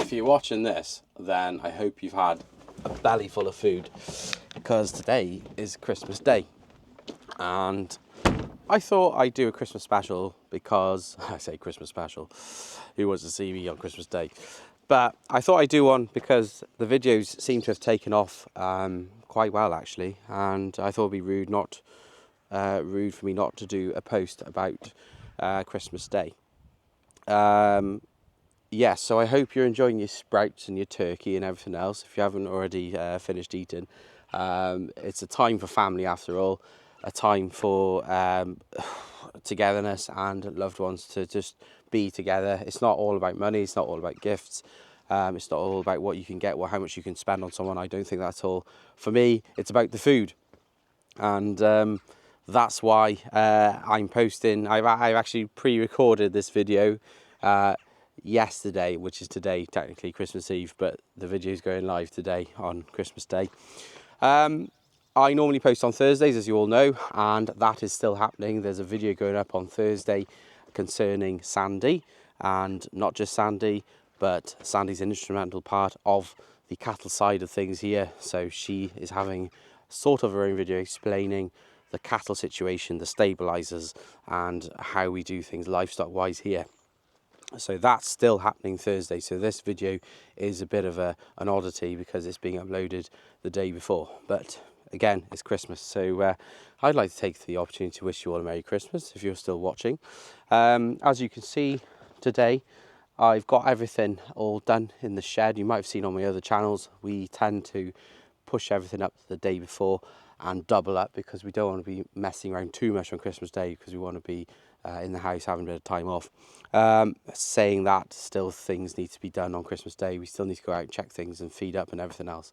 if you're watching this, then I hope you've had a belly full of food, because today is Christmas Day. And I thought I'd do a Christmas special because, I say Christmas special, who wants to see me on Christmas Day? But I thought I'd do one because the videos seem to have taken off quite well, actually. And I thought it'd be rude for me not to do a post about Christmas Day. Yes, so I hope you're enjoying your sprouts and your turkey and everything else. If you haven't already finished eating, it's a time for family after all, a time for togetherness and loved ones to just be together. It's not all about money, it's not all about gifts, it's not all about what you can get or how much you can spend on someone. I don't think that's all. For me, it's about the food. And that's why I'm posting. I've actually pre-recorded this video yesterday, which is today, technically Christmas Eve, but the video is going live today on Christmas Day. I normally post on Thursdays, as you all know, and that is still happening. There's a video going up on Thursday concerning Sandy, and not just Sandy, but Sandy's an instrumental part of the cattle side of things here. So she is having sort of her own video explaining the cattle situation, the stabilizers, and how we do things livestock wise here. So that's still happening Thursday. So this video is a bit of an oddity because it's being uploaded the day before. But again, it's Christmas. So I'd like to take the opportunity to wish you all a Merry Christmas if you're still watching. As you can see today, I've got everything all done in the shed. You might have seen on my other channels, we tend to push everything up the day before and double up because we don't want to be messing around too much on Christmas Day, because we want to be in the house having a bit of time off. Saying that, still things need to be done on Christmas Day. We still need to go out and check things and feed up and everything else.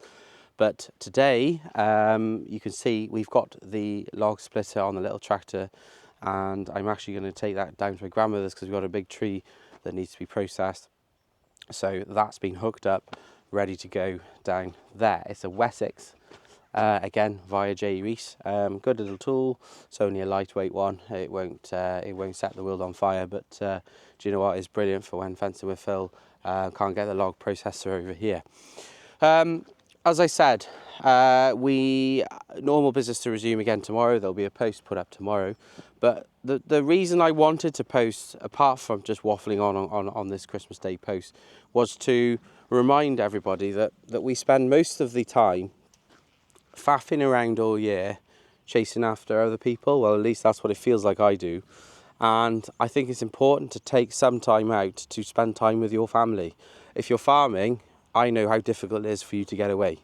But today, you can see we've got the log splitter on the little tractor, and I'm actually going to take that down to my grandmother's because we've got a big tree that needs to be processed. So that's been hooked up, ready to go down there. It's a Wessex, again via J. Reese. Good little tool. It's only a lightweight one. It won't set the world on fire, but do you know what? It's brilliant for when fencing with Phil. Can't get the log processor over here. As I said, normal business to resume again tomorrow. There'll be a post put up tomorrow. But the reason I wanted to post, apart from just waffling on this Christmas Day post, was to remind everybody that we spend most of the time faffing around all year, chasing after other people. Well, at least that's what it feels like I do. And I think it's important to take some time out to spend time with your family. If you're farming, I know how difficult it is for you to get away.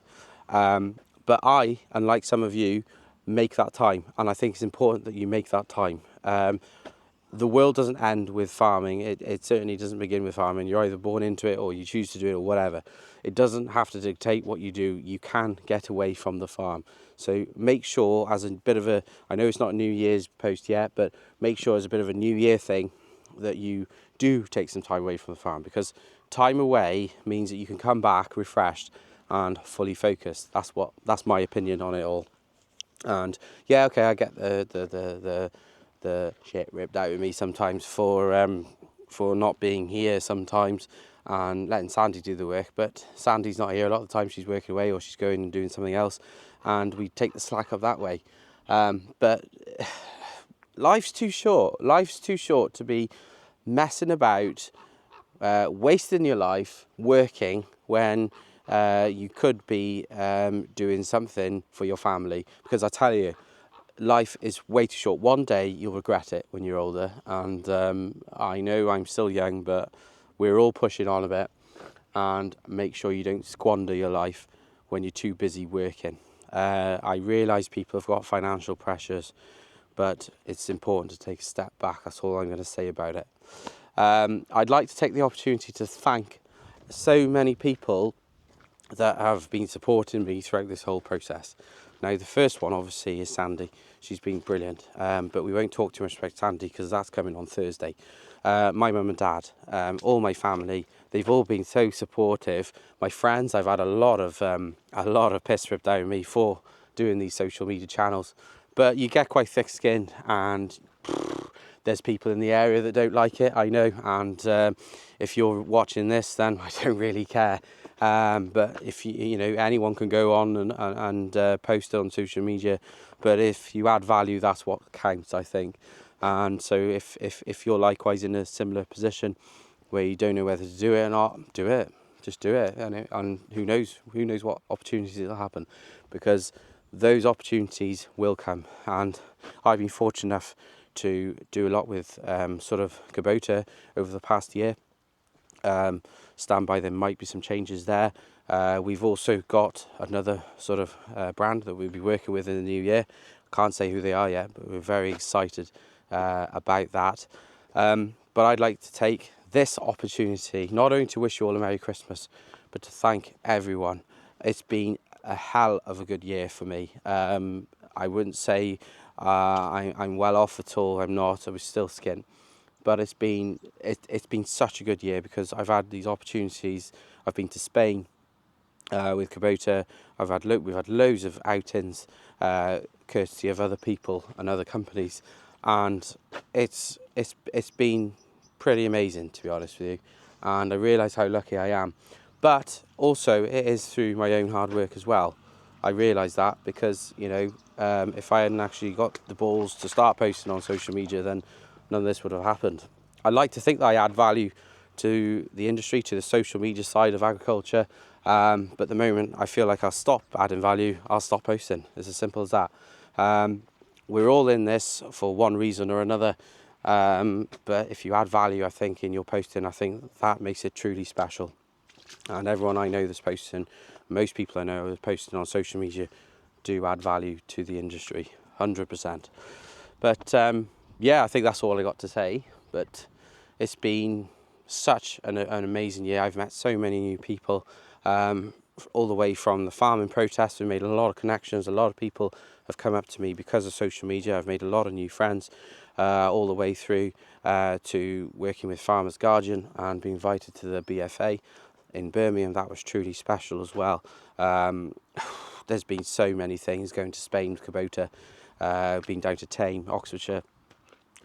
But I, unlike some of you, make that time. And I think it's important that you make that time. The world doesn't end with farming. It certainly doesn't begin with farming. You're either born into it or you choose to do it or whatever. It doesn't have to dictate what you do. You can get away from the farm. So make sure, as a bit of a, I know it's not a New Year's post yet, but make sure as a bit of a New Year thing that you do take some time away from the farm, because time away means that you can come back refreshed and fully focused. That's my opinion on it all. And yeah, okay, I get the shit ripped out of me sometimes for not being here sometimes and letting Sandy do the work, but Sandy's not here a lot of the time. She's working away or she's going and doing something else, and we take the slack up that way. But life's too short to be messing about, wasting your life working when you could be doing something for your family. Because I tell you, life is way too short. One day you'll regret it when you're older, and I know I'm still young, but we're all pushing on a bit. And make sure you don't squander your life when you're too busy working. I realise people have got financial pressures, but it's important to take a step back. That's all I'm going to say about it. I'd like to take the opportunity to thank so many people that have been supporting me throughout this whole process. Now, the first one obviously is Sandy. She's been brilliant, but we won't talk too much about Sandy because that's coming on Thursday. My mum and dad, all my family, they've all been so supportive. My friends, I've had a lot of piss ripped out of me for doing these social media channels, but you get quite thick-skinned, and there's people in the area that don't like it, I know, and if you're watching this, then I don't really care. But if you know, anyone can go on and post it on social media, but if you add value, that's what counts, I think. And so if you're likewise in a similar position where you don't know whether to do it or not, do it. Just do it, and who knows what opportunities will happen, because those opportunities will come. And I've been fortunate enough to do a lot with sort of Kubota over the past year. Stand by, there might be some changes there. We've also got another sort of brand that we'll be working with in the new year. Can't say who they are yet, but we're very excited about that. But I'd like to take this opportunity not only to wish you all a Merry Christmas, but to thank everyone. It's been a hell of a good year for me. I wouldn't say I'm well off at all. I'm not. I was still skint. But it's been such a good year because I've had these opportunities. I've been to Spain with Kubota. We've had loads of outings, courtesy of other people and other companies, and it's been pretty amazing, to be honest with you. And I realise how lucky I am, but also it is through my own hard work as well. I realise that because, you know, if I hadn't actually got the balls to start posting on social media, then none of this would have happened. I like to think that I add value to the industry, to the social media side of agriculture, but the moment I feel like I'll stop adding value, I'll stop posting. It's as simple as that. We're all in this for one reason or another, but if you add value, I think, in your posting, I think that makes it truly special. And everyone I know that's posting, most people I know that's posting on social media, do add value to the industry, 100%. But yeah, I think that's all I got to say. But it's been such an amazing year. I've met so many new people, all the way from the farming protests. We made a lot of connections. A lot of people have come up to me because of social media. I've made a lot of new friends, all the way through to working with Farmers Guardian and being invited to the BFA in Birmingham. That was truly special as well. There's been so many things, going to Spain with Kubota, been down to Tame, Oxfordshire,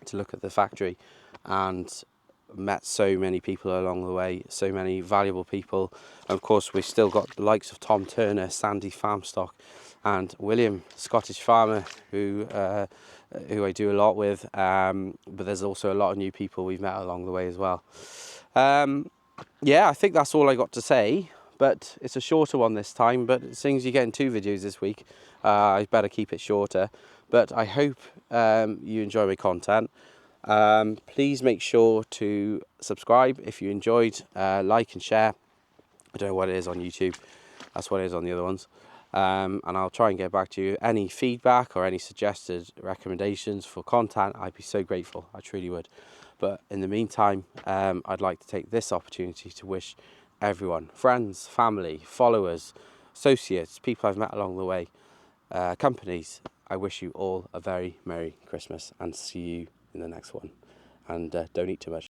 to look at the factory, and met so many people along the way, so many valuable people. And of course, we've still got the likes of Tom Turner, Sandy Farmstock, and William, Scottish farmer, who I do a lot with. But there's also a lot of new people we've met along the way as well. Yeah, I think that's all I got to say. But it's a shorter one this time. But seeing as you're getting 2 videos this week, I better keep it shorter. But I hope you enjoy my content. Please make sure to subscribe if you enjoyed, like and share. I don't know what it is on YouTube, that's what it is on the other ones. And I'll try and get back to you. Any feedback or any suggested recommendations for content, I'd be so grateful, I truly would. But in the meantime, I'd like to take this opportunity to wish everyone, friends, family, followers, associates, people I've met along the way, companies, I wish you all a very Merry Christmas and see you in the next one. And don't eat too much.